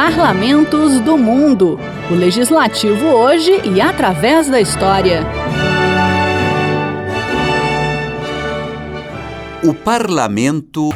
Parlamentos do Mundo. O Legislativo hoje e através da história. O Parlamento.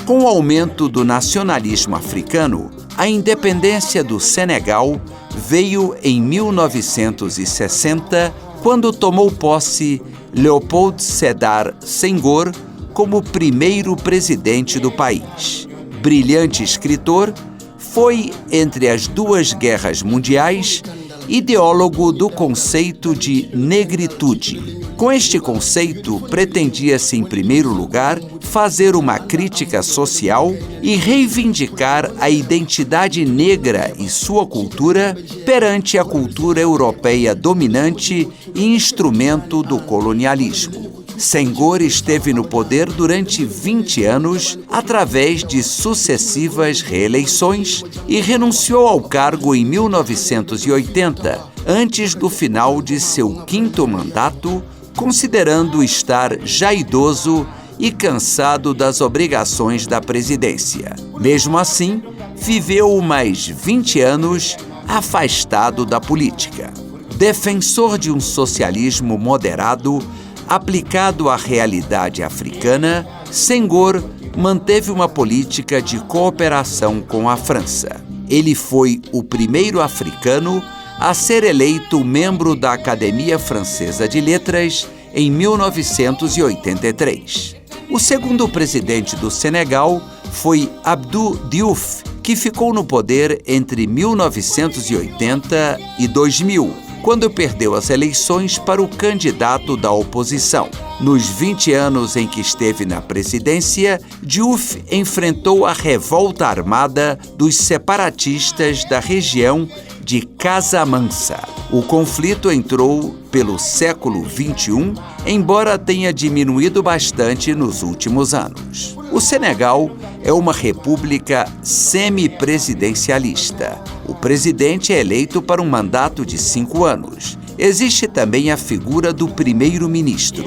Com o aumento do nacionalismo africano, a independência do Senegal veio em 1960, quando tomou posse Léopold Sédar Senghor como primeiro presidente do país. Brilhante escritor, foi, entre as duas guerras mundiais, ideólogo do conceito de negritude. Com este conceito, pretendia-se, em primeiro lugar, fazer uma crítica social e reivindicar a identidade negra e sua cultura perante a cultura europeia dominante e instrumento do colonialismo. Senghor esteve no poder durante 20 anos através de sucessivas reeleições e renunciou ao cargo em 1980, antes do final de seu 5º mandato, considerando estar já idoso e cansado das obrigações da presidência. Mesmo assim, viveu mais 20 anos afastado da política. Defensor de um socialismo moderado, aplicado à realidade africana, Senghor manteve uma política de cooperação com a França. Ele foi o primeiro africano a ser eleito membro da Academia Francesa de Letras em 1983. O segundo presidente do Senegal foi Abdou Diouf, que ficou no poder entre 1980 e 2000, quando perdeu as eleições para o candidato da oposição. Nos 20 anos em que esteve na presidência, Diouf enfrentou a revolta armada dos separatistas da região de Casamance. O conflito entrou pelo século XXI, embora tenha diminuído bastante nos últimos anos. O Senegal é uma república semipresidencialista. O presidente é eleito para um mandato de 5 anos. Existe também a figura do primeiro-ministro.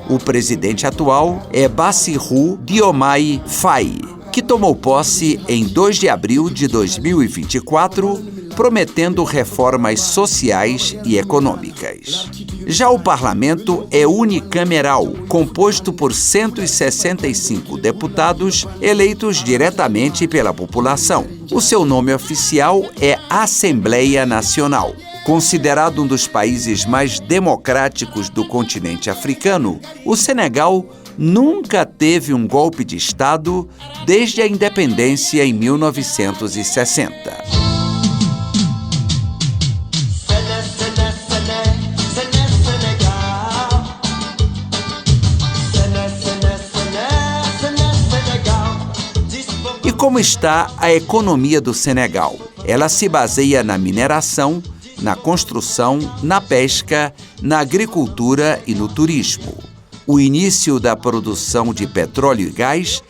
O presidente atual é Bassirou Diomaye Faye, que tomou posse em 2 de abril de 2024, prometendo reformas sociais e econômicas. Já o parlamento é unicameral, composto por 165 deputados eleitos diretamente pela população. O seu nome oficial é Assembleia Nacional. Considerado um dos países mais democráticos do continente africano, o Senegal nunca teve um golpe de Estado desde a independência em 1960. E como está a economia do Senegal? Ela se baseia na mineração, na construção, na pesca, na agricultura e no turismo. O início da produção de petróleo e gás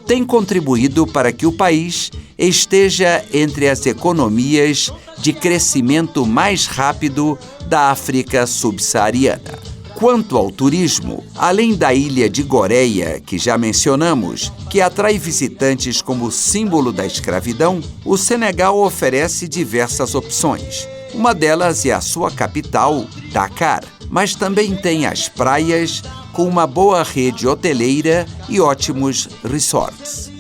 tem contribuído para que o país esteja entre as economias de crescimento mais rápido da África subsaariana. Quanto ao turismo, além da ilha de Goreia, que já mencionamos, que atrai visitantes como símbolo da escravidão, o Senegal oferece diversas opções. Uma delas é a sua capital, Dakar, mas também tem as praias com uma boa rede hoteleira e ótimos resorts.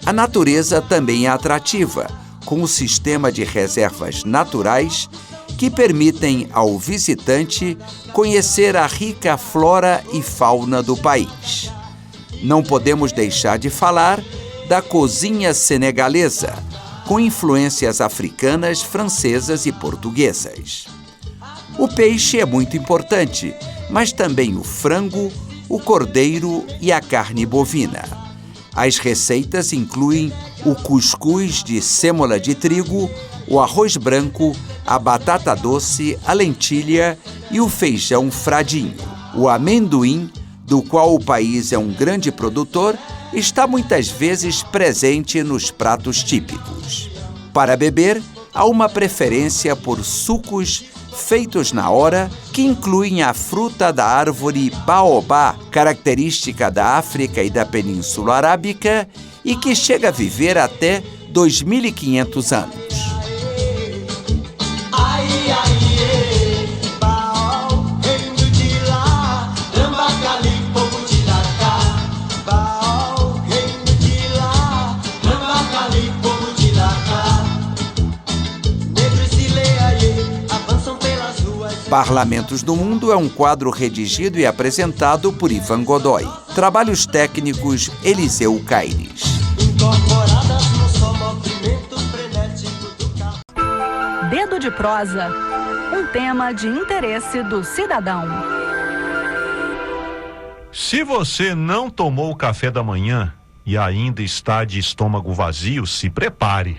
A natureza também é atrativa, com um sistema de reservas naturais que permitem ao visitante conhecer a rica flora e fauna do país. Não podemos deixar de falar da cozinha senegalesa, com influências africanas, francesas e portuguesas. O peixe é muito importante, mas também o frango, o cordeiro e a carne bovina. As receitas incluem o cuscuz de sêmola de trigo, o arroz branco, a batata doce, a lentilha e o feijão fradinho. O amendoim, do qual o país é um grande produtor, está muitas vezes presente nos pratos típicos. Para beber, há uma preferência por sucos feitos na hora, que incluem a fruta da árvore baobá, característica da África e da Península Arábica, e que chega a viver até 2.500 anos. Parlamentos do Mundo é um quadro redigido e apresentado por Ivan Godoy. Trabalhos técnicos, Eliseu Caires. Dedo de prosa, um tema de interesse do cidadão. Se você não tomou o café da manhã e ainda está de estômago vazio, se prepare.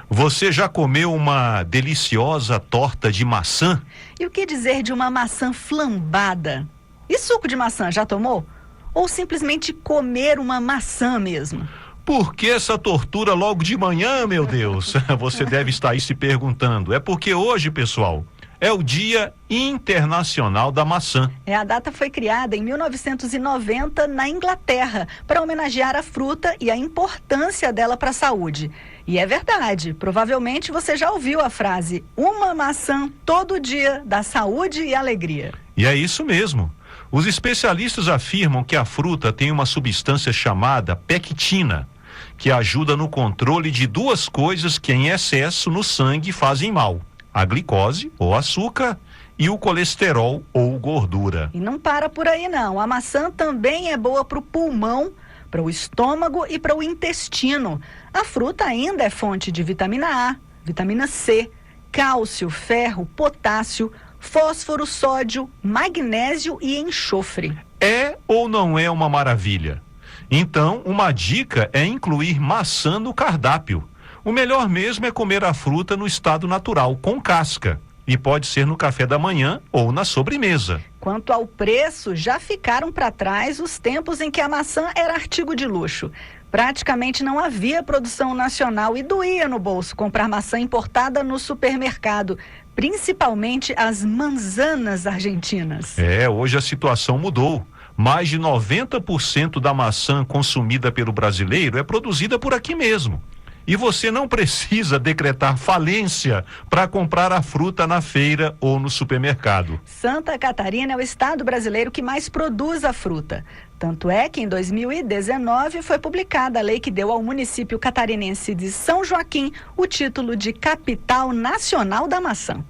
Você já comeu uma deliciosa torta de maçã? E o que dizer de uma maçã flambada? E suco de maçã, já tomou? Ou simplesmente comer uma maçã mesmo? Por que essa tortura logo de manhã, meu Deus? Você deve estar aí se perguntando. É porque hoje, pessoal, é o Dia Internacional da Maçã. A data foi criada em 1990 na Inglaterra para homenagear a fruta e a importância dela para a saúde. E é verdade, provavelmente você já ouviu a frase: uma maçã todo dia dá saúde e alegria. E é isso mesmo. Os especialistas afirmam que a fruta tem uma substância chamada pectina, que ajuda no controle de duas coisas que em excesso no sangue fazem mal: a glicose, ou açúcar, e o colesterol, ou gordura. E não para por aí não, a maçã também é boa para o pulmão, para o estômago e para o intestino. A fruta ainda é fonte de vitamina A, vitamina C, cálcio, ferro, potássio, fósforo, sódio, magnésio e enxofre. É ou não é uma maravilha? Então, uma dica é incluir maçã no cardápio. O melhor mesmo é comer a fruta no estado natural, com casca. E pode ser no café da manhã ou na sobremesa. Quanto ao preço, já ficaram para trás os tempos em que a maçã era artigo de luxo. Praticamente não havia produção nacional e doía no bolso comprar maçã importada no supermercado, principalmente as manzanas argentinas. Hoje a situação mudou. Mais de 90% da maçã consumida pelo brasileiro é produzida por aqui mesmo. E você não precisa decretar falência para comprar a fruta na feira ou no supermercado. Santa Catarina é o estado brasileiro que mais produz a fruta. Tanto é que em 2019 foi publicada a lei que deu ao município catarinense de São Joaquim o título de Capital Nacional da Maçã.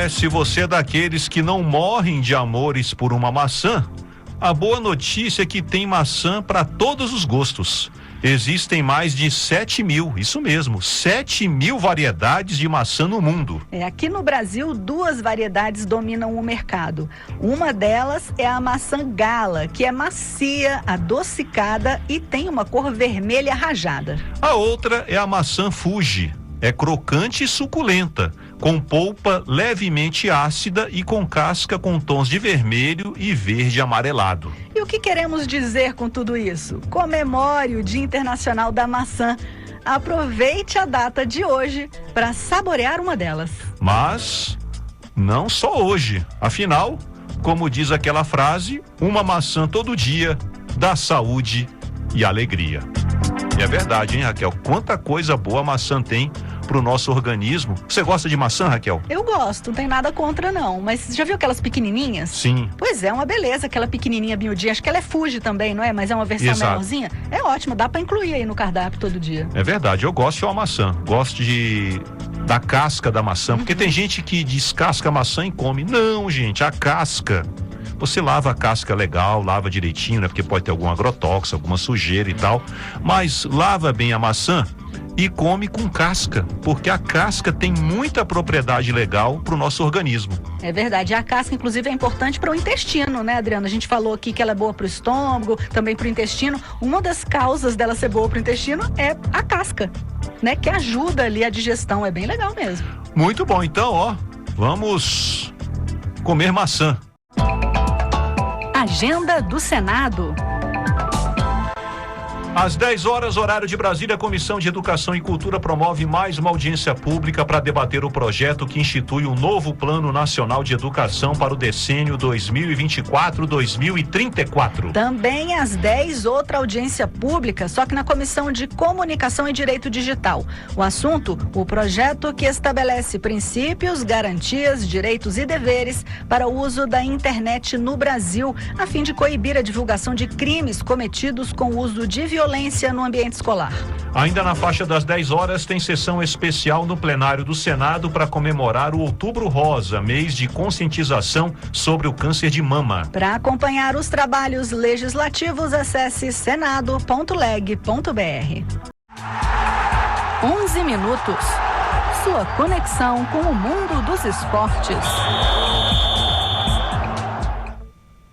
Se você é daqueles que não morrem de amores por uma maçã, a boa notícia é que tem maçã para todos os gostos. Existem mais de 7.000, isso mesmo, 7.000 variedades de maçã no mundo. Aqui no Brasil, 2 variedades dominam o mercado. Uma delas é a maçã gala, que é macia, adocicada e tem uma cor vermelha rajada. A outra é a maçã Fuji. É crocante e suculenta, com polpa levemente ácida e com casca com tons de vermelho e verde amarelado. E o que queremos dizer com tudo isso? Comemore o Dia Internacional da Maçã. Aproveite a data de hoje para saborear uma delas. Mas não só hoje. Afinal, como diz aquela frase, uma maçã todo dia dá saúde e alegria. E é verdade, hein, Raquel? Quanta coisa boa a maçã tem pro nosso organismo. Você gosta de maçã, Raquel? Eu gosto, não tem nada contra não, mas já viu aquelas pequenininhas? Sim. Pois é, uma beleza, aquela pequenininha miudinha, acho que ela é Fuji também, não é? Mas é uma versão menorzinha. É ótimo, dá pra incluir aí no cardápio todo dia. É verdade, eu gosto de uma maçã, gosto da casca da maçã, porque tem gente que descasca a maçã e come. Não, gente, a casca. Você lava a casca legal, lava direitinho, né? Porque pode ter algum agrotóxico, alguma sujeira e tal. Mas lava bem a maçã e come com casca, porque a casca tem muita propriedade legal para o nosso organismo. É verdade, a casca inclusive é importante para o intestino, né, Adriana? A gente falou aqui que ela é boa para o estômago, também para o intestino. Uma das causas dela ser boa para o intestino é a casca, né? Que ajuda ali a digestão, é bem legal mesmo. Muito bom, então, vamos comer maçã. Agenda do Senado. Às 10 horas, horário de Brasília, a Comissão de Educação e Cultura promove mais uma audiência pública para debater o projeto que institui um novo Plano Nacional de Educação para o decênio 2024-2034. Também às 10, outra audiência pública, só que na Comissão de Comunicação e Direito Digital. O assunto, o projeto que estabelece princípios, garantias, direitos e deveres para o uso da internet no Brasil, a fim de coibir a divulgação de crimes cometidos com o uso de violência no ambiente escolar. Ainda na faixa das 10 horas, tem sessão especial no plenário do Senado para comemorar o Outubro Rosa, mês de conscientização sobre o câncer de mama. Para acompanhar os trabalhos legislativos, acesse senado.leg.br. 11 minutos. Sua conexão com o mundo dos esportes.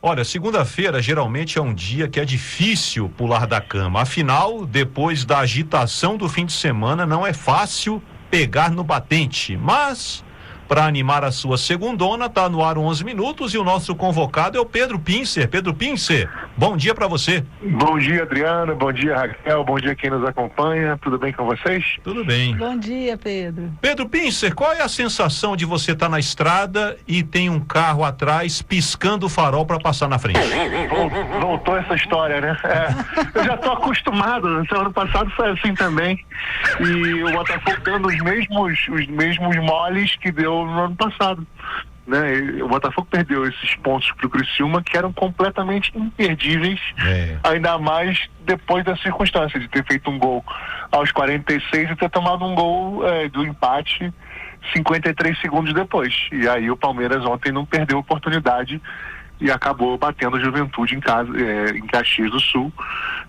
Olha, segunda-feira geralmente é um dia que é difícil pular da cama. Afinal, depois da agitação do fim de semana, não é fácil pegar no batente. Mas, para animar a sua segundona, tá no ar 11 minutos e o nosso convocado é o Pedro Pincer. Pedro Pincer, bom dia para você. Bom dia, Adriana. Bom dia, Raquel. Bom dia quem nos acompanha. Tudo bem com vocês? Tudo bem. Bom dia, Pedro. Pedro Pincer, qual é a sensação de você estar na estrada e tem um carro atrás piscando o farol para passar na frente? Voltou essa história, né? Eu já tô acostumado. No ano passado foi assim também. E o Botafogo dando os mesmos moles que deu no ano passado. Né? O Botafogo perdeu esses pontos pro Criciúma que eram completamente imperdíveis, ainda mais depois da circunstância de ter feito um gol aos 46 e ter tomado um gol do empate 53 segundos depois. E aí o Palmeiras ontem não perdeu a oportunidade e acabou batendo a Juventude em casa, em Caxias do Sul,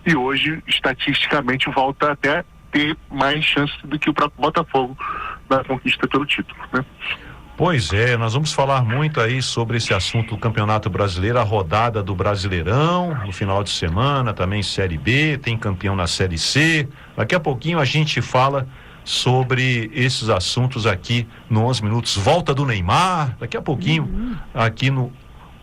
e hoje estatisticamente volta até ter mais chance do que o próprio Botafogo na conquista pelo título, né? Pois é, nós vamos falar muito aí sobre esse assunto do Campeonato Brasileiro, a rodada do Brasileirão, no final de semana, também Série B, tem campeão na Série C. Daqui a pouquinho a gente fala sobre esses assuntos aqui no 11 Minutos. Volta do Neymar, daqui a pouquinho aqui no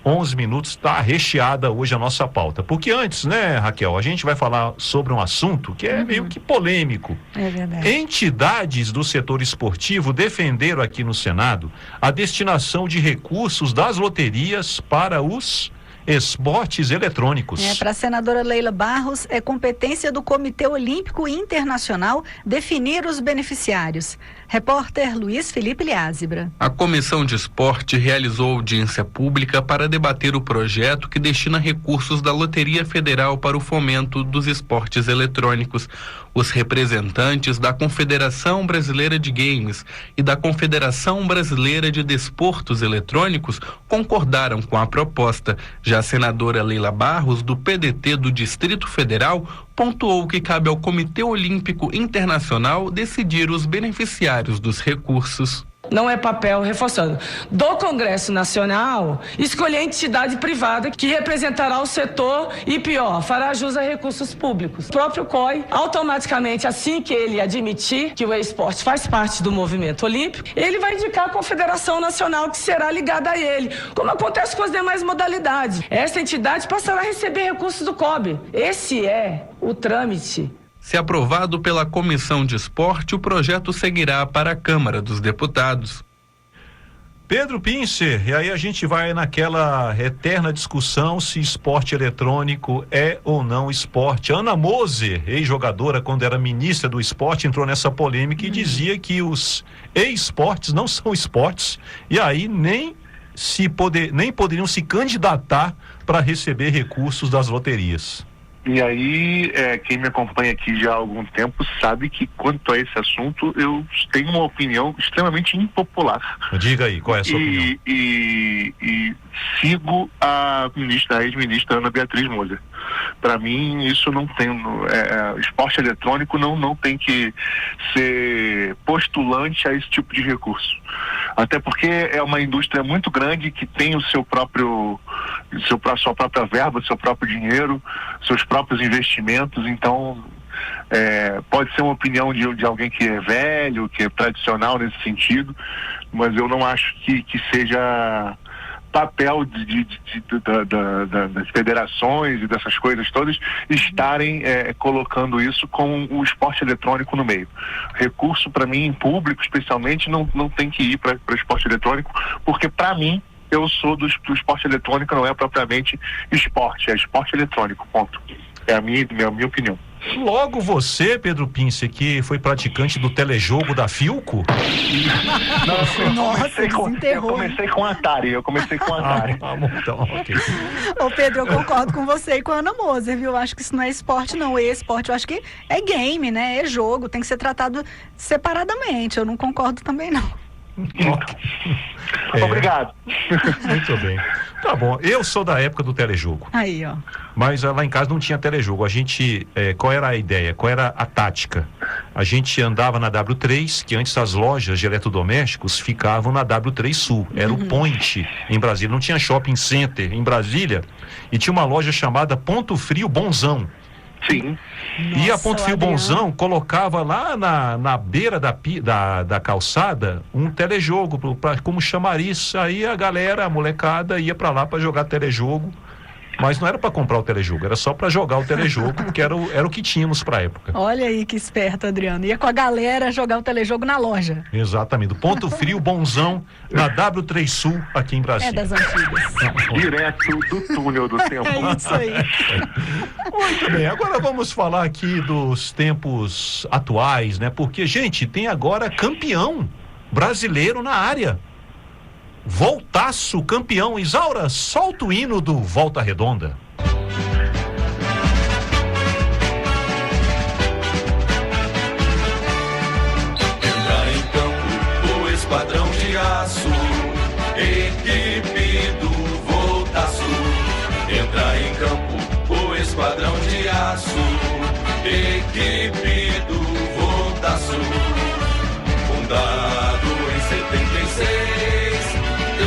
11 Minutos está recheada hoje a nossa pauta. Porque antes, né, Raquel, a gente vai falar sobre um assunto que é meio que polêmico. É verdade. Entidades do setor esportivo defenderam aqui no Senado a destinação de recursos das loterias para os esportes eletrônicos. Para a senadora Leila Barros, é competência do Comitê Olímpico Internacional definir os beneficiários. Repórter Luiz Felipe Liázebra. A Comissão de Esporte realizou audiência pública para debater o projeto que destina recursos da Loteria Federal para o fomento dos esportes eletrônicos. Os representantes da Confederação Brasileira de Games e da Confederação Brasileira de Desportos Eletrônicos concordaram com a proposta. Já a senadora Leila Barros, do PDT do Distrito Federal, pontuou que cabe ao Comitê Olímpico Internacional decidir os beneficiários dos recursos. Não é papel, reforçando, do Congresso Nacional escolher a entidade privada que representará o setor e, pior, fará jus a recursos públicos. O próprio COI, automaticamente, assim que ele admitir que o esporte faz parte do movimento olímpico, ele vai indicar a Confederação Nacional que será ligada a ele, como acontece com as demais modalidades. Essa entidade passará a receber recursos do COB. Esse é o trâmite. Se aprovado pela Comissão de Esporte, o projeto seguirá para a Câmara dos Deputados. Pedro Pincer, e aí a gente vai naquela eterna discussão se esporte eletrônico é ou não esporte. Ana Moser, ex-jogadora, quando era ministra do esporte, entrou nessa polêmica e dizia que os esportes não são esportes e aí nem poderiam se candidatar para receber recursos das loterias. E aí, quem me acompanha aqui já há algum tempo sabe que, quanto a esse assunto, eu tenho uma opinião extremamente impopular. Diga aí, qual é a sua opinião? E sigo a ex-ministra Ana Beatriz Moser. Para mim, isso não tem... esporte eletrônico não tem que ser postulante a esse tipo de recurso. Até porque é uma indústria muito grande que tem sua própria verba, seu próprio dinheiro, seus próprios investimentos. Então pode ser uma opinião de alguém que é velho, que é tradicional nesse sentido, mas eu não acho que seja papel das federações e dessas coisas todas estarem colocando isso com o esporte eletrônico no meio. Recurso, para mim, em público, especialmente, não tem que ir para o esporte eletrônico, porque, para mim, eu sou do esporte eletrônico, não é propriamente esporte, é esporte eletrônico, ponto. É a minha opinião. Logo você, Pedro Pince, que foi praticante do telejogo da Filco? Nossa, eu desenterrou. comecei com Atari. Tá bom, então, ok. Ô Pedro, eu concordo com você e com a Ana Moser, viu? Eu acho que isso não é esporte, não. É esporte, eu acho que é game, né? É jogo, tem que ser tratado separadamente. Eu não concordo também, não. Obrigado. Muito bem. Tá bom, eu sou da época do telejogo. Aí, ó. Mas lá em casa não tinha telejogo. A gente, qual era a ideia? Qual era a tática? A gente andava na W3, que antes as lojas de eletrodomésticos ficavam na W3 Sul. Era o Point em Brasília. Não tinha shopping center em Brasília. E tinha uma loja chamada Ponto Frio Bonzão. Sim. E a Ponto Frio Adriano. Bonzão colocava lá na beira da calçada um telejogo como chamariz. Aí a galera, a molecada ia pra lá pra jogar telejogo. Mas não era pra comprar o telejogo, era só pra jogar o telejogo, porque era o que tínhamos pra época. Olha aí que esperto, Adriano. Ia com a galera jogar o telejogo na loja. Exatamente, do Ponto Frio Bonzão na W3 Sul aqui em É Brasília. das antigas. Direto do túnel do tempo. É isso aí. Muito bem, agora vamos falar aqui dos tempos atuais, né? Porque, gente, tem agora campeão brasileiro na área. Voltaço, campeão. Isaura, solta o hino do Volta Redonda. Entra em campo o esquadrão de aço, equipe do Voltaço. Entra em campo o esquadrão de aço, equipe do Voltaço. Fundado em 76,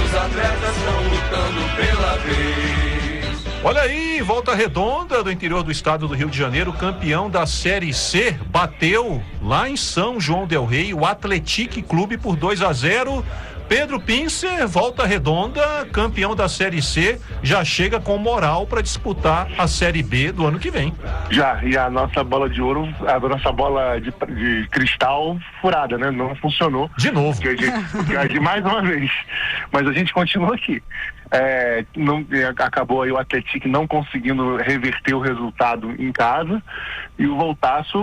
os atletas estão lutando pela vez. Olha aí, Volta Redonda do interior do estado do Rio de Janeiro, campeão da Série C, bateu lá em São João del Rei o Atletique Clube por 2-0. Pedro Pincer, Volta Redonda, campeão da Série C, já chega com moral para disputar a Série B do ano que vem. Já, e a nossa bola de ouro, a nossa bola de cristal furada, né? Não funcionou. De novo. De mais uma vez. Mas a gente continua aqui. Acabou aí o Atlético não conseguindo reverter o resultado em casa, e o Voltaço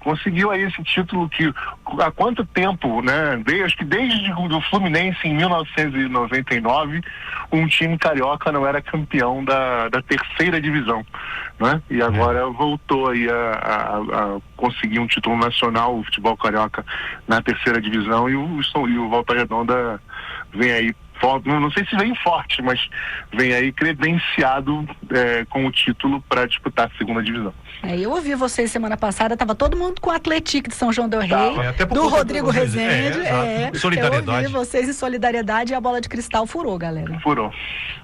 conseguiu aí esse título que há quanto tempo, né? Acho que desde o Fluminense em 1999 um time carioca não era campeão da terceira divisão, né? E agora voltou aí a conseguir um título nacional, o futebol carioca na terceira divisão, e o Volta Redonda vem aí, não sei se vem forte, mas vem aí credenciado com o título para disputar a segunda divisão. Eu ouvi vocês semana passada, tava todo mundo com o Atlético de São João del Rei, até por do conta Rodrigo Rezende. Solidariedade. Eu ouvi vocês em solidariedade, e a bola de cristal furou, galera. Furou.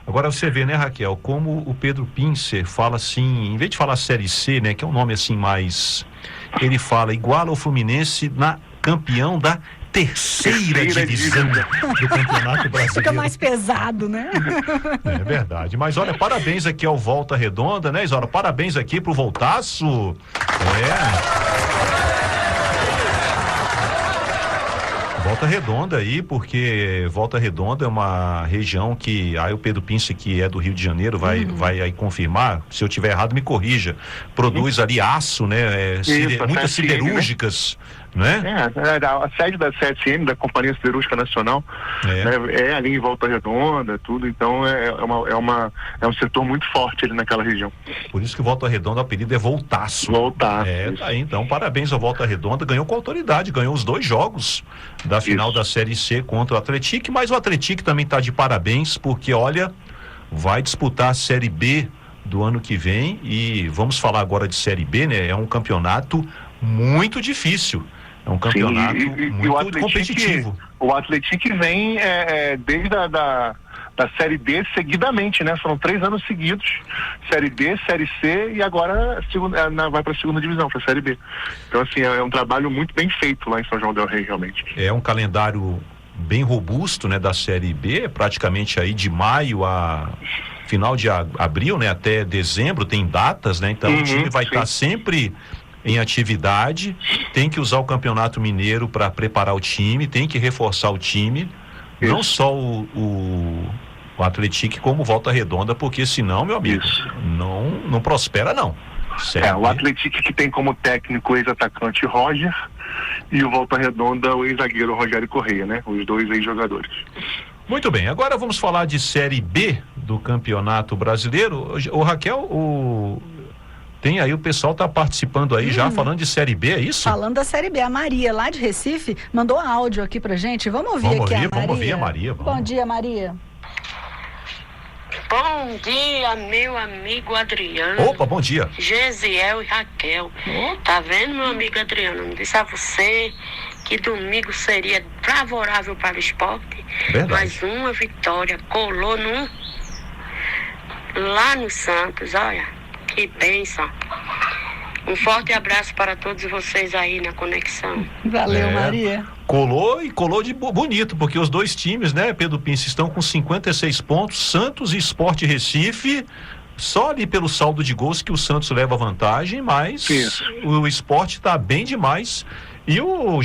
Agora você vê, né, Raquel, como o Pedro Pincer fala assim, em vez de falar Série C, né, que é um nome assim mais... Ele fala igual ao Fluminense na campeão da terceira divisão do Campeonato Brasileiro. Fica mais pesado, né? É verdade. Mas olha, parabéns aqui ao Volta Redonda, né, Isaura? Parabéns aqui pro Voltaço. Volta Redonda aí, porque Volta Redonda é uma região que, aí o Pedro Pince, que é do Rio de Janeiro, vai aí confirmar, se eu tiver errado me corrija, produz ali aço, né, muitas siderúrgicas, né? A sede da CSN, da Companhia Siderúrgica Nacional, é ali em Volta Redonda, tudo, então é um setor muito forte ali naquela região. Por isso que Volta Redonda, o apelido é Voltaço. Voltaço. Tá aí, então, parabéns ao Volta Redonda, ganhou com autoridade, ganhou os 2 jogos da final da Série C contra o Atlético, mas o Atlético também tá de parabéns, porque olha, vai disputar a Série B do ano que vem, e vamos falar agora de Série B, né? É um campeonato muito difícil. É um campeonato muito competitivo. O Atlético vem desde da Série D seguidamente, né? Foram 3 anos seguidos, Série D, Série C, e agora vai para a segunda divisão, para a Série B. Então, assim, é um trabalho muito bem feito lá em São João del Rei, realmente. É um calendário bem robusto, né, da Série B, praticamente aí de maio a final de abril, né, até dezembro, tem datas, né? Então o time vai estar sempre em atividade, tem que usar o Campeonato Mineiro para preparar o time, tem que reforçar o time, não só o Atlético como Volta Redonda, porque senão, meu amigo, não prospera não. O Atlético que tem como técnico o ex-atacante Roger e o Volta Redonda o ex-zagueiro Rogério Correia, né? Os dois ex-jogadores. Muito bem, agora vamos falar de Série B do Campeonato Brasileiro. O Raquel, tem aí, o pessoal tá participando aí já, falando de Série B, é isso? Falando da Série B, a Maria, lá de Recife, mandou áudio aqui pra gente. Vamos ouvir a Maria. Vamos ouvir a Maria. Bom dia, Maria. Bom dia, meu amigo Adriano. Opa, bom dia. Gesiel e Raquel. Tá vendo, meu amigo Adriano? Eu disse a você que domingo seria favorável para o esporte. Verdade. Mas uma vitória colou lá no Santos, olha, que bênção. Um forte abraço para todos vocês aí na conexão. Valeu, Maria. Colou de bonito, porque os dois times, né, Pedro Pince, estão com 56 pontos, Santos e Sport Recife, só ali pelo saldo de gols que o Santos leva vantagem, mas o Sport está bem demais. E o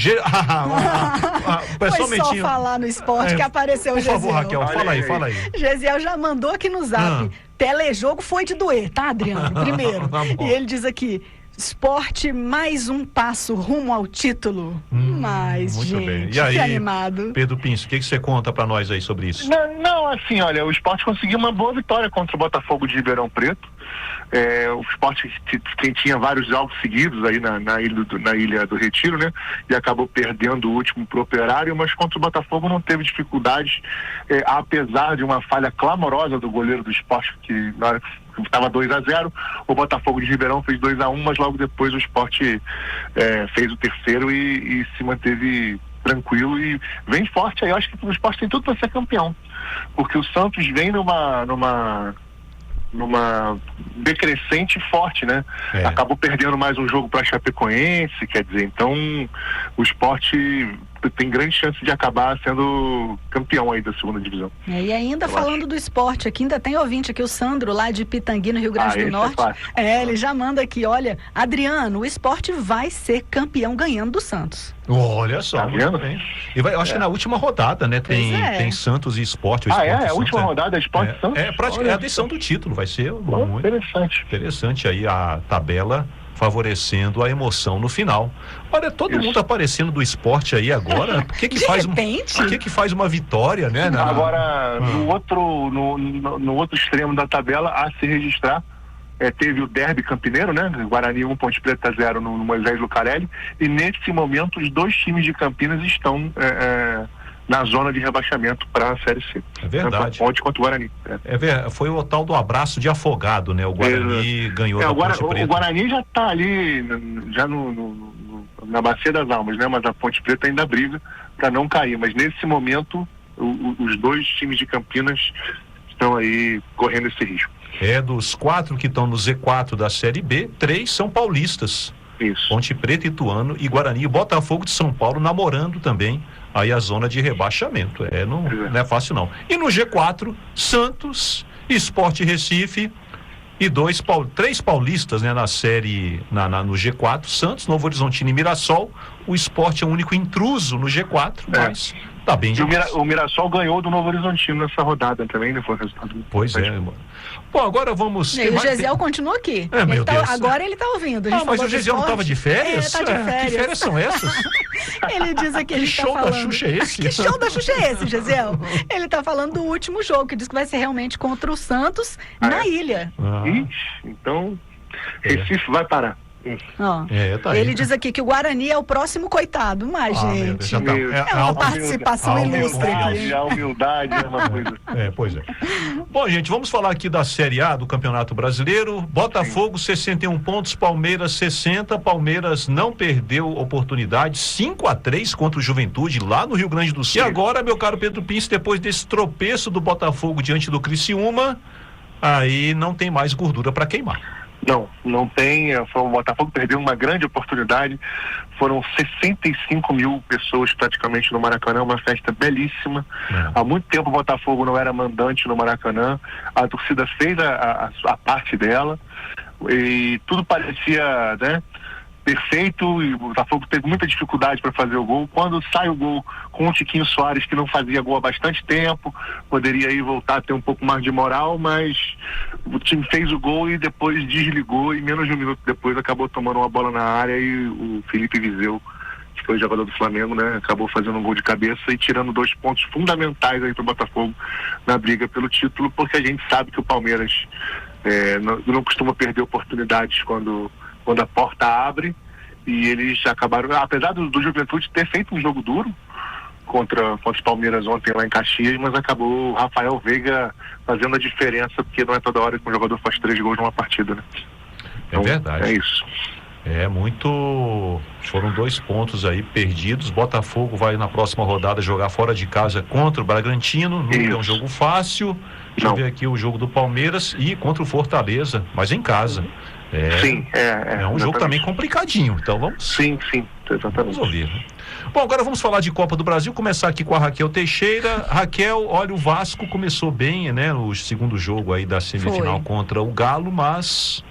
Foi só falar no esporte que apareceu o Gesiel. Por favor, Raquel, fala aí. Gesiel já mandou aqui no zap. Telejogo foi de doer, tá, Adriano? Primeiro. E ele diz aqui: esporte, mais um passo rumo ao título. Mas, muito gente, bem. E aí, que animado. Pedro Pince, o que você conta pra nós aí sobre isso? Não, assim, olha, o Sport conseguiu uma boa vitória contra o Botafogo de Ribeirão Preto. O Sport que tinha vários jogos seguidos aí na Ilha do Retiro, né? E acabou perdendo o último pro Operário, mas contra o Botafogo não teve dificuldades, apesar de uma falha clamorosa do goleiro do Sport, que na hora que estava 2-0, o Botafogo de Ribeirão fez 2-1, mas logo depois o Sport fez o terceiro e se manteve tranquilo e vem forte aí. Eu acho que o Sport tem tudo para ser campeão, porque o Santos vem numa decrescente forte, né? Acabou perdendo mais um jogo para Chapecoense, quer dizer, então o Sport tem grande chance de acabar sendo campeão aí da segunda divisão. E ainda falando do esporte, aqui ainda tem ouvinte aqui, o Sandro, lá de Pitangui, no Rio Grande do Norte. Ele já manda aqui, olha, Adriano, o Sport vai ser campeão ganhando do Santos. Olha só, tá vendo? Bem. E eu acho que na última rodada, né, tem Santos e Sport. A última rodada é Sport e Santos? É a decisão do título, vai ser muito interessante aí a tabela, favorecendo a emoção no final. Olha, todo mundo aparecendo do esporte aí agora. Por que faz uma vitória, né? Agora, no outro extremo da tabela, a se registrar, teve o derby campineiro, né? Guarani 1, Ponte Preta 0 no Moisés Lucarelli, e nesse momento os dois times de Campinas estão na zona de rebaixamento para a Série C. É verdade. Ponte contra o Guarani. Foi o tal do abraço de afogado, né? O Guarani ganhou da Ponte Preta. O Guarani já está ali, já na Bacia das Almas, né? Mas a Ponte Preta ainda briga para não cair. Mas nesse momento, os dois times de Campinas estão aí correndo esse risco. Dos 4 que estão no Z4 da Série B, 3 são paulistas. Isso. Ponte Preta, Ituano e Guarani. E Botafogo de São Paulo namorando também aí a zona de rebaixamento. Não é fácil não. E no G4, Santos, Sport Recife e 3 paulistas, né, na série, no G4, Santos, Novo Horizontino e Mirassol. O Sport é o único intruso no G4, mas tá bem demais. O Mirassol ganhou do Novo Horizontino nessa rodada também, né? Foi o resultado. Pois é, mano. Bom, agora vamos... E o Gesiel continua aqui. Meu Deus. Agora ele tá ouvindo. Mas o Gesiel não estava de férias? Tá de férias. Que férias são essas? Ele diz aqui, ele show tá falando... da Xuxa é esse? Que show da Xuxa é esse, Gesiel? Ele tá falando do último jogo, que diz que vai ser realmente contra o Santos na ilha. Então, Recife vai parar. Ele diz aqui que o Guarani é o próximo coitado, mas, gente, é uma participação ilustre aqui. A humildade é uma coisa. Pois é. Bom, gente, vamos falar aqui da Série A do Campeonato Brasileiro. Botafogo, 61 pontos, Palmeiras, 60. Palmeiras não perdeu oportunidade, 5-3 contra o Juventude, lá no Rio Grande do Sul. E agora, meu caro Pedro Pince, depois desse tropeço do Botafogo diante do Criciúma, aí não tem mais gordura para queimar. Não tem. O Botafogo perdeu uma grande oportunidade. Foram 65 mil pessoas praticamente no Maracanã, uma festa belíssima. Há muito tempo o Botafogo não era mandante no Maracanã. A torcida fez a parte dela e tudo parecia, né, perfeito, e o Botafogo teve muita dificuldade para fazer o gol. Quando sai o gol com o Tiquinho Soares, que não fazia gol há bastante tempo, poderia aí voltar a ter um pouco mais de moral, mas o time fez o gol e depois desligou, e menos de um minuto depois acabou tomando uma bola na área e o Felipe Viseu, que foi o jogador do Flamengo, né, acabou fazendo um gol de cabeça e tirando 2 pontos fundamentais aí para o Botafogo na briga pelo título, porque a gente sabe que o Palmeiras não costuma perder oportunidades quando a porta abre, e eles acabaram, apesar do Juventude ter feito um jogo duro contra os Palmeiras ontem lá em Caxias, mas acabou o Rafael Veiga fazendo a diferença, porque não é toda hora que um jogador faz 3 gols numa partida, né? Então, é verdade. É isso. Foram 2 pontos aí perdidos. Botafogo vai na próxima rodada jogar fora de casa contra o Bragantino. Não é um jogo fácil. Deixa eu ver aqui o jogo do Palmeiras e contra o Fortaleza, mas em casa. Sim, é um jogo também complicadinho. Então vamos. Sim, exatamente. Vamos ouvir. Bom, agora vamos falar de Copa do Brasil. Começar aqui com a Raquel Teixeira. Raquel, olha, o Vasco começou bem, né? No segundo jogo aí da semifinal contra o Galo, mas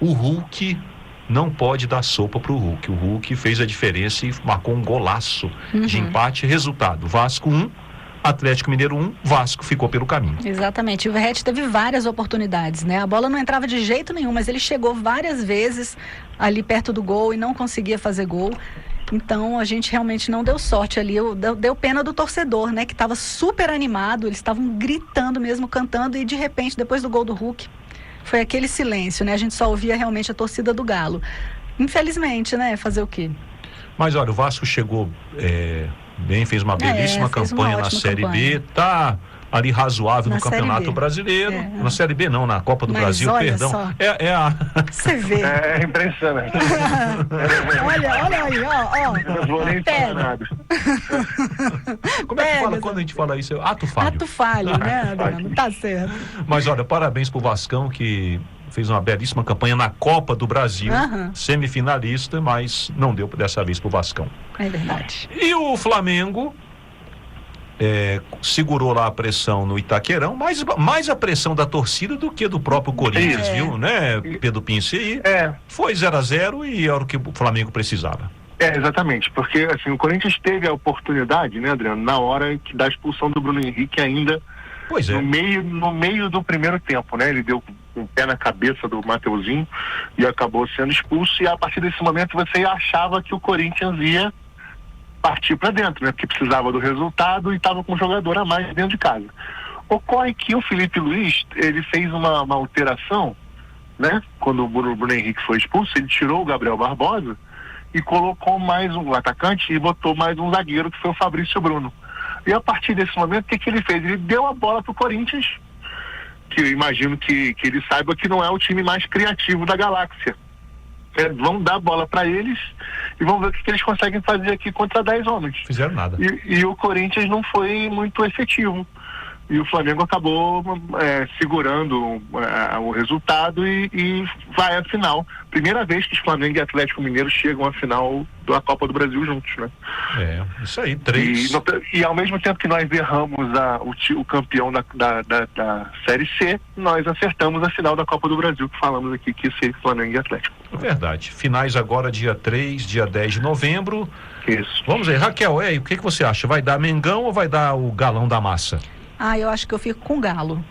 o Hulk não pode dar sopa pro Hulk. O Hulk fez a diferença e marcou um golaço de empate. Resultado: Vasco 1, Atlético Mineiro 1, Vasco ficou pelo caminho. Exatamente, o Verratti teve várias oportunidades, né? A bola não entrava de jeito nenhum, mas ele chegou várias vezes ali perto do gol e não conseguia fazer gol. Então a gente realmente não deu sorte ali, deu pena do torcedor, né? Que estava super animado, eles estavam gritando mesmo, cantando, e de repente, depois do gol do Hulk, foi aquele silêncio, né? A gente só ouvia realmente a torcida do Galo. Infelizmente, né? Fazer o quê? Mas olha, o Vasco chegou bem, fez uma belíssima campanha na Série B, tá ali razoável no Campeonato Brasileiro. Na Série B não, na Copa do Brasil, perdão. Só. Você vê. É impressionante. olha aí, ó. Não vou nem falar nada. Como é que fala quando a gente fala isso? Ato falho. Ato falho, né, Adriano? Tá certo. Mas olha, parabéns pro Vascão, que fez uma belíssima campanha na Copa do Brasil, semifinalista, mas não deu dessa vez pro Vascão. É verdade. E o Flamengo segurou lá a pressão no Itaquerão, mais a pressão da torcida do que do próprio Corinthians, viu, né, Pedro Pince? Foi 0-0 e era o que o Flamengo precisava. Exatamente, porque assim, o Corinthians teve a oportunidade, né, Adriano, na hora da expulsão do Bruno Henrique ainda, no meio do primeiro tempo, né, ele deu um pé na cabeça do Mateuzinho e acabou sendo expulso, e a partir desse momento você achava que o Corinthians ia partir para dentro, né, porque precisava do resultado e estava com um jogador a mais dentro de casa. Ocorre que o Felipe Luiz, ele fez uma alteração, né, quando o Bruno Henrique foi expulso, ele tirou o Gabriel Barbosa e colocou mais um atacante e botou mais um zagueiro, que foi o Fabrício Bruno. E a partir desse momento, o que ele fez? Ele deu a bola pro Corinthians, que eu imagino que ele saiba que não é o time mais criativo da galáxia. Vamos dar a bola para eles e vamos ver o que eles conseguem fazer aqui contra 10 homens. Fizeram nada. E o Corinthians não foi muito efetivo. E o Flamengo acabou segurando o resultado e vai à final. Primeira vez que os Flamengo e Atlético Mineiro chegam à final da Copa do Brasil juntos, né? Isso aí, 3. E ao mesmo tempo que nós erramos o campeão da Série C, nós acertamos a final da Copa do Brasil, que falamos aqui que ia ser Flamengo e Atlético. Verdade. Finais agora dia 3, dia 10 de novembro. Isso. Vamos ver, Raquel, o que você acha? Vai dar Mengão ou vai dar o Galão da Massa? Eu acho que eu fico com o Galo.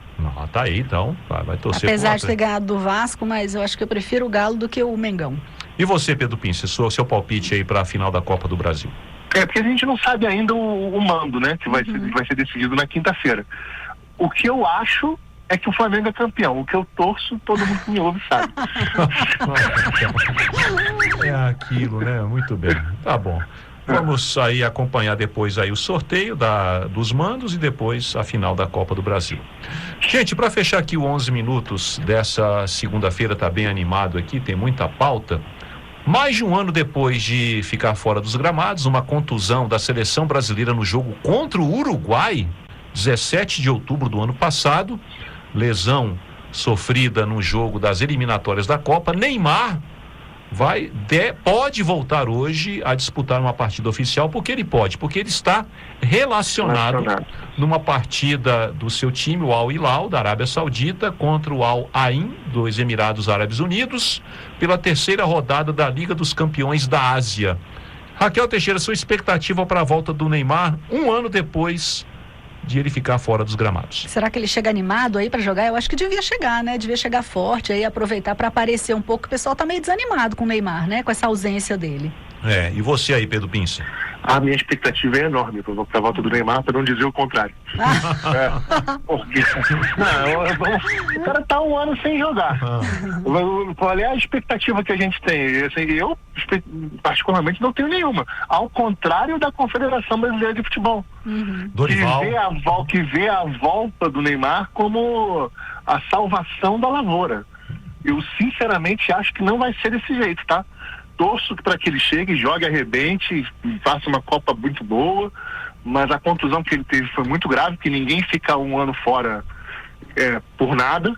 Tá aí, então. Vai torcer. Apesar de ter ganhado do Vasco, mas eu acho que eu prefiro o Galo do que o Mengão. E você, Pedro Pince, seu palpite aí para a final da Copa do Brasil? Porque a gente não sabe ainda o mando, né? Que vai ser decidido na quinta-feira. O que eu acho é que o Flamengo é campeão. O que eu torço, todo mundo que me ouve sabe. É aquilo, né? Muito bem. Tá bom. Vamos aí acompanhar depois aí o sorteio dos mandos e depois a final da Copa do Brasil. Gente, para fechar aqui o 11 minutos dessa segunda-feira, tá bem animado aqui, tem muita pauta. Mais de um ano depois de ficar fora dos gramados, uma contusão da seleção brasileira no jogo contra o Uruguai, 17 de outubro do ano passado, lesão sofrida no jogo das eliminatórias da Copa, Neymar pode voltar hoje a disputar uma partida oficial. Porque ele está relacionado numa partida do seu time, o Al Hilal da Arábia Saudita, contra o Al Ain dos Emirados Árabes Unidos, pela terceira rodada da Liga dos Campeões da Ásia. Raquel Teixeira, sua expectativa para a volta do Neymar um ano depois de ele ficar fora dos gramados? Será que ele chega animado aí para jogar? Eu acho que devia chegar, né? Devia chegar forte aí, aproveitar para aparecer um pouco. O pessoal tá meio desanimado com o Neymar, né? Com essa ausência dele. E você aí, Pedro Pince? A minha expectativa é enorme para a volta do Neymar, para não dizer o contrário. Porque o cara tá um ano sem jogar. Qual é a expectativa que a gente tem? Assim, eu, particularmente, não tenho nenhuma. Ao contrário da Confederação Brasileira de Futebol. Dorival. Que vê a volta do Neymar como a salvação da lavoura. Eu, sinceramente, acho que não vai ser desse jeito, tá? Torço para que ele chegue, jogue, arrebente, faça uma Copa muito boa, mas a contusão que ele teve foi muito grave, que ninguém fica um ano fora por nada,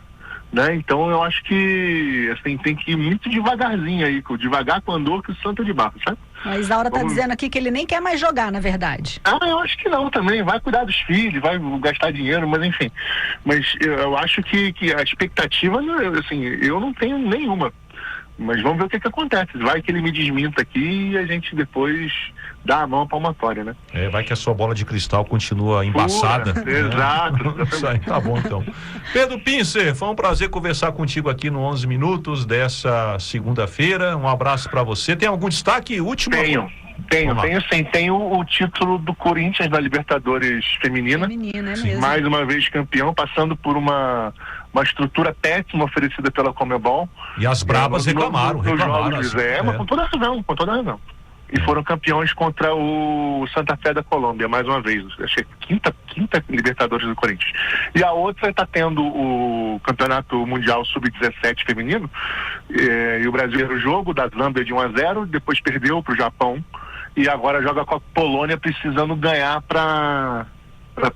né? Então eu acho que assim, tem que ir muito devagarzinho aí, devagar com andor que o santo de barro, sabe? A Isaura tá dizendo aqui que ele nem quer mais jogar, na verdade. Eu acho que não também, vai cuidar dos filhos, vai gastar dinheiro, mas enfim. Mas eu acho que a expectativa, assim, eu não tenho nenhuma. Mas vamos ver o que acontece. Vai que ele me desminta aqui e a gente depois dá a mão à palmatória, né? Vai que a sua bola de cristal continua embaçada. Exato. Isso aí, tá bom então. Pedro Pincer, foi um prazer conversar contigo aqui no 11 Minutos dessa segunda-feira. Um abraço para você. Tem algum destaque último? Tenho sim. Tem o título do Corinthians da Libertadores Feminina. É mesmo. Mais uma vez campeão, passando por uma estrutura péssima oferecida pela Comebol. E as brabas reclamaram. Mas com toda razão. E foram campeões contra o Santa Fé da Colômbia, mais uma vez. Achei quinta Libertadores do Corinthians. E a outra está tendo o Campeonato Mundial Sub-17 feminino. E o Brasil era o jogo da Zâmbia de 1-0, depois perdeu para o Japão. E agora joga com a Polônia, precisando ganhar para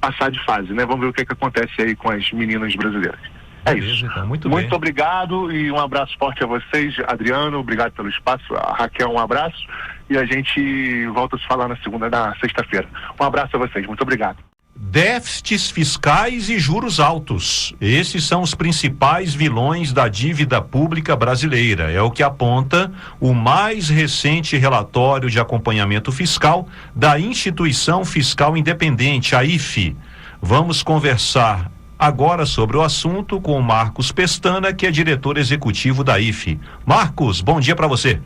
passar de fase, né? Vamos ver o que acontece aí com as meninas brasileiras. Isso. Então, muito obrigado e um abraço forte a vocês, Adriano, obrigado pelo espaço, a Raquel, um abraço, e a gente volta a se falar na sexta-feira. Um abraço a vocês, muito obrigado. Déficits fiscais e juros altos. Esses são os principais vilões da dívida pública brasileira. É o que aponta o mais recente relatório de acompanhamento fiscal da Instituição Fiscal Independente, a IFE. Vamos conversar agora sobre o assunto com o Marcos Pestana, que é diretor executivo da IFE. Marcos, bom dia para você.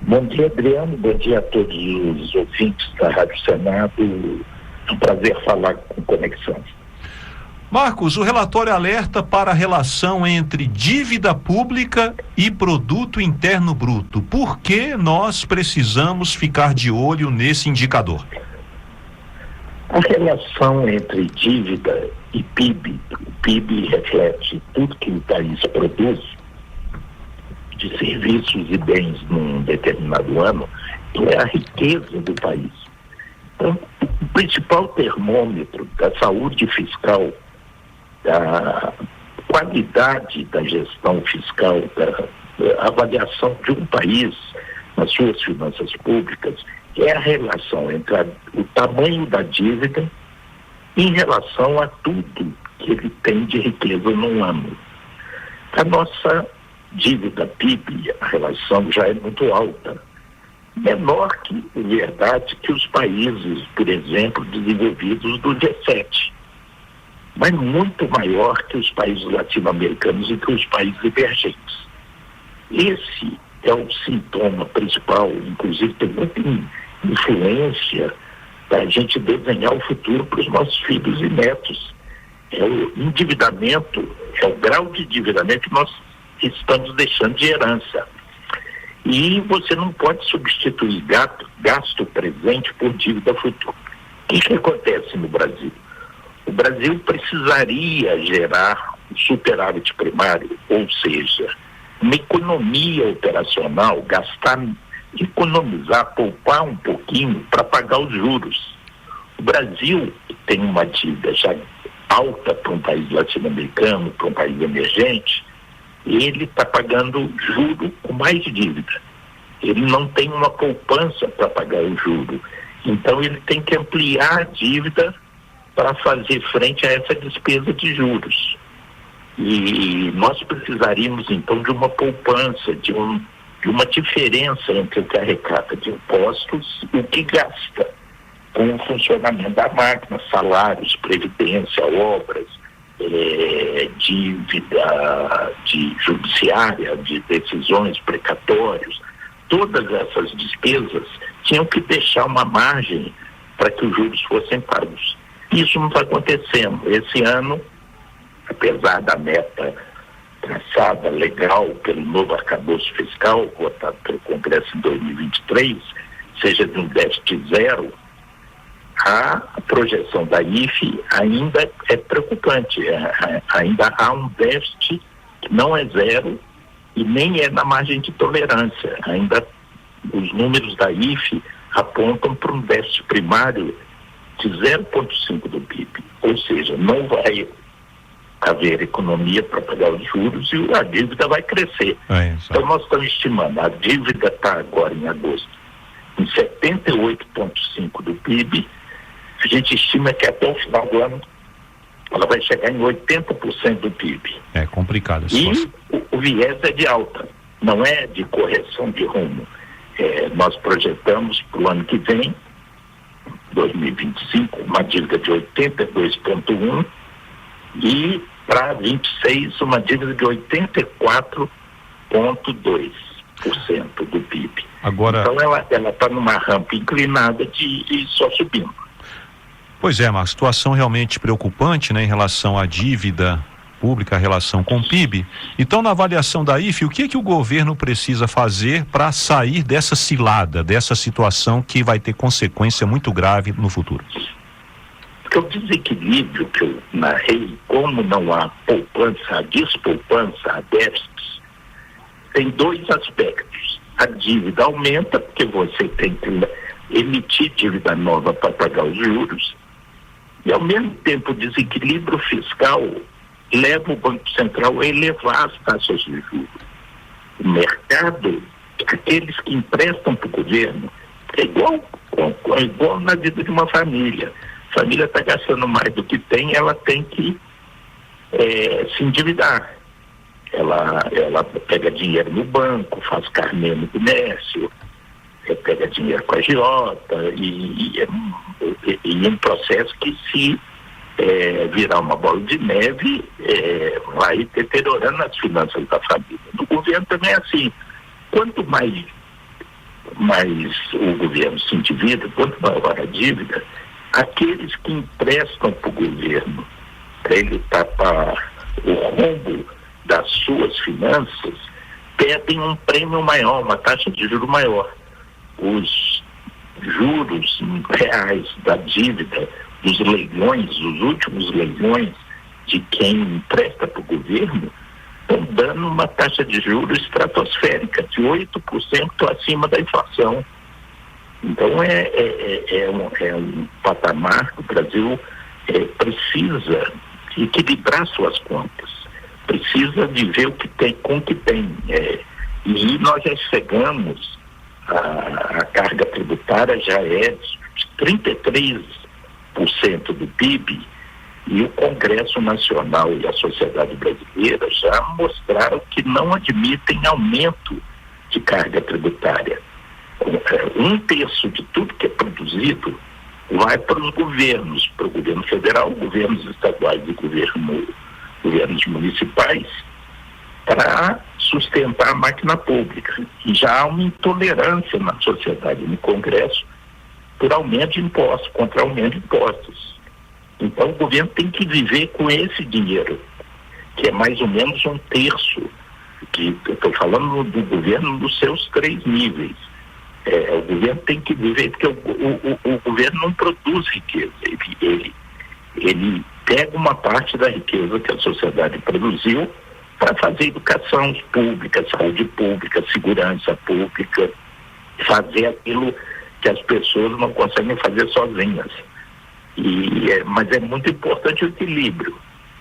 Bom dia, Adriano. Bom dia a todos os ouvintes da Rádio Senado. É um prazer falar com Conexão. Marcos, o relatório alerta para a relação entre dívida pública e produto interno bruto. Por que nós precisamos ficar de olho nesse indicador? A relação entre dívida e PIB, o PIB reflete tudo que o país produz de serviços e bens num determinado ano, é a riqueza do país. Então, o principal termômetro da saúde fiscal, da qualidade da gestão fiscal, da avaliação de um país nas suas finanças públicas, é a relação entre o tamanho da dívida em relação a tudo que ele tem de riqueza num ano. A nossa dívida PIB, a relação já é muito alta. Menor que, em verdade, que os países, por exemplo, desenvolvidos do G7. Mas muito maior que os países latino-americanos e que os países emergentes. Esse é o sintoma principal, inclusive tem muita influência para a gente desenhar o futuro para os nossos filhos e netos. É o endividamento, é o grau de endividamento que nós estamos deixando de herança. E você não pode substituir gasto presente por dívida futura. O que acontece no Brasil? O Brasil precisaria gerar um superávit primário, ou seja, uma economia operacional, economizar, poupar um pouquinho para pagar os juros. O Brasil tem uma dívida já alta para um país latino-americano, para um país emergente, ele está pagando juro com mais dívida. Ele não tem uma poupança para pagar o juro. Então ele tem que ampliar a dívida para fazer frente a essa despesa de juros. E nós precisaríamos então de uma poupança, de uma diferença entre o que arrecada de impostos e o que gasta com o funcionamento da máquina, salários, previdência, obras, dívida judiciária, de decisões, precatórios. Todas essas despesas tinham que deixar uma margem para que os juros fossem pagos. Isso não está acontecendo. Esse ano, apesar da meta traçada legal pelo novo arcabouço fiscal, votado pelo Congresso em 2023, seja de um déficit zero, a projeção da IFE ainda é preocupante. Ainda há um déficit que não é zero e nem é na margem de tolerância. Ainda os números da IFE apontam para um déficit primário de 0,5% do PIB. Ou seja, não vai haver economia para pagar os juros e a dívida vai crescer. Então nós estamos estimando, a dívida está agora em agosto em 78,5% do PIB. A gente estima que até o final do ano ela vai chegar em 80% do PIB. É complicado a situação. E o viés é de alta, não é de correção de rumo. Nós projetamos para o ano que vem, 2025, uma dívida de 82,1% e para 26 uma dívida de 84,2% do PIB. Agora... Então ela está numa rampa inclinada e só subindo. Pois é, uma situação realmente preocupante, né, em relação à dívida pública, a relação com o PIB. Então, na avaliação da IFE, o que o governo precisa fazer para sair dessa cilada, dessa situação que vai ter consequência muito grave no futuro? Porque o desequilíbrio que eu narrei, como não há poupança, há despoupança, há déficits, tem dois aspectos. A dívida aumenta, porque você tem que emitir dívida nova para pagar os juros, e ao mesmo tempo o desequilíbrio fiscal leva o Banco Central a elevar as taxas de juros. O mercado, aqueles que emprestam para o governo, é igual na vida de uma família. A família está gastando mais do que tem, ela tem que se endividar. Ela pega dinheiro no banco, faz carnê no comércio, pega dinheiro com a agiota e um processo que se virar uma bola de neve vai deteriorando as finanças da família. No governo também é assim. Quanto mais o governo se endivida, quanto maior a dívida, aqueles que emprestam para o governo para ele tapar o rombo das suas finanças pedem um prêmio maior, uma taxa de juros maior. Os juros reais da dívida dos leilões, os últimos leilões de quem empresta para o governo, estão dando uma taxa de juros estratosférica, de 8% acima da inflação. Então é um patamar que o Brasil precisa equilibrar suas contas, precisa de ver o que tem com o que tem. E nós já chegamos, a carga tributária já é de 33% do PIB, e o Congresso Nacional e a sociedade brasileira já mostraram que não admitem aumento de carga tributária. 1/3 de tudo que é produzido vai para os governos, para o governo federal, governos estaduais e governos municipais, para sustentar a máquina pública. E já há uma intolerância na sociedade, no Congresso, por aumento de impostos, contra aumento de impostos. Então o governo tem que viver com esse dinheiro, que é mais ou menos 1/3, que eu estou falando do governo nos seus 3 níveis. O governo tem que viver, porque o governo não produz riqueza, ele pega uma parte da riqueza que a sociedade produziu para fazer educação pública, saúde pública, segurança pública, fazer aquilo que as pessoas não conseguem fazer sozinhas. Mas é muito importante o equilíbrio,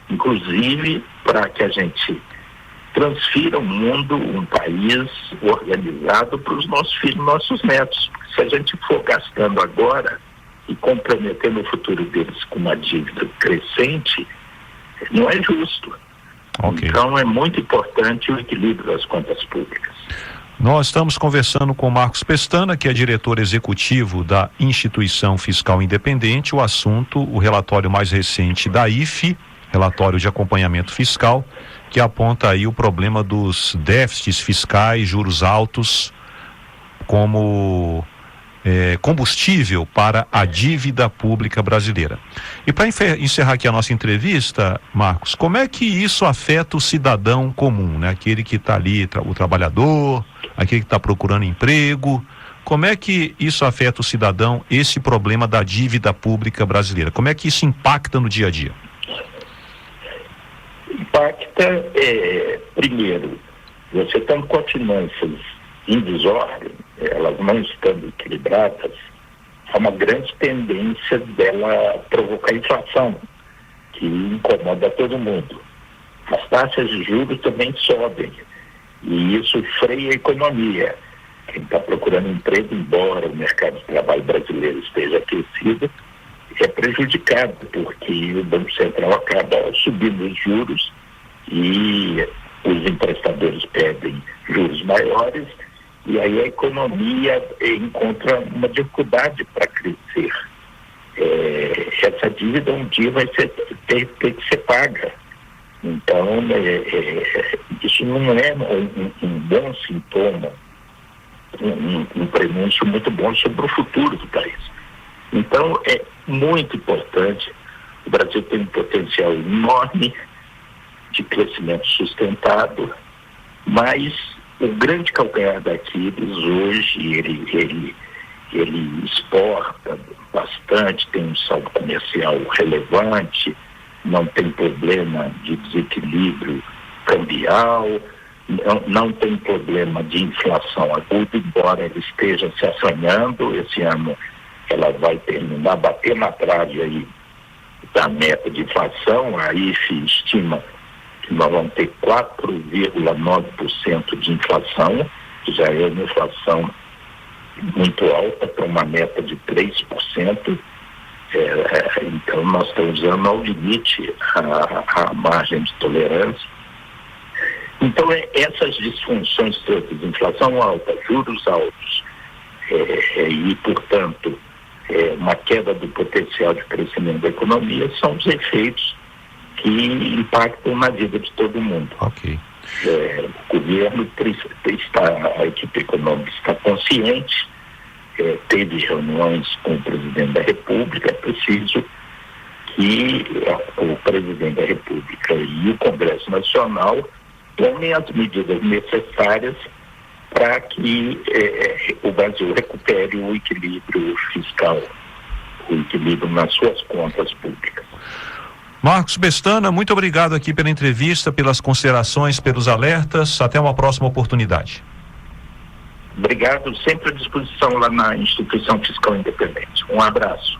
inclusive para que a gente transfira o mundo, um país organizado para os nossos filhos, nossos netos. Porque se a gente for gastando agora e comprometendo o futuro deles com uma dívida crescente, não é justo. Ok. Então é muito importante o equilíbrio das contas públicas. Nós estamos conversando com o Marcos Pestana, que é diretor executivo da Instituição Fiscal Independente. O assunto, o relatório mais recente da IFE, relatório de acompanhamento fiscal, que aponta aí o problema dos déficits fiscais, juros altos, como combustível para a dívida pública brasileira. E para encerrar aqui a nossa entrevista, Marcos, como é que isso afeta o cidadão comum, né? Aquele que está ali, o trabalhador, aquele que está procurando emprego? Como é que isso afeta o cidadão, esse problema da dívida pública brasileira? Como é que isso impacta no dia a dia? Impacta, primeiro, você tendo continências em desordem, elas não estando equilibradas, há uma grande tendência dela provocar inflação, que incomoda todo mundo. As taxas de juros também sobem, e isso freia a economia. Quem está procurando emprego, embora o mercado de trabalho brasileiro esteja aquecido, é prejudicado, porque o Banco Central acaba subindo os juros e os emprestadores pedem juros maiores, e aí a economia encontra uma dificuldade para crescer. Essa dívida um dia vai ter que ser paga. Então, isso não é um bom sintoma, um prenúncio muito bom sobre o futuro do país. Então, é muito importante. O Brasil tem um potencial enorme de crescimento sustentado, mas o grande calcanhar daqueles hoje, ele exporta bastante, tem um saldo comercial relevante, não tem problema de desequilíbrio cambial, não tem problema de inflação aguda, embora ela esteja se assanhando. Esse ano ela vai terminar, bater na trave aí da meta de inflação. A IFE estima que nós vamos ter 4,9% de inflação, que já é uma inflação muito alta para uma meta de 3%. Então nós estamos usando ao limite a margem de tolerância. Então essas disfunções todas, inflação alta, juros altos, e portanto uma queda do potencial de crescimento da economia, são os efeitos que impactam na vida de todo mundo. Ok. O governo a equipe econômica está consciente, teve reuniões com o presidente da República. É preciso que o presidente da República e o Congresso Nacional tomem as medidas necessárias para que o Brasil recupere o equilíbrio fiscal, o equilíbrio nas suas contas públicas. Marcos Pestana, muito obrigado aqui pela entrevista, pelas considerações, pelos alertas. Até uma próxima oportunidade. Obrigado, sempre à disposição lá na Instituição Fiscal Independente. Um abraço.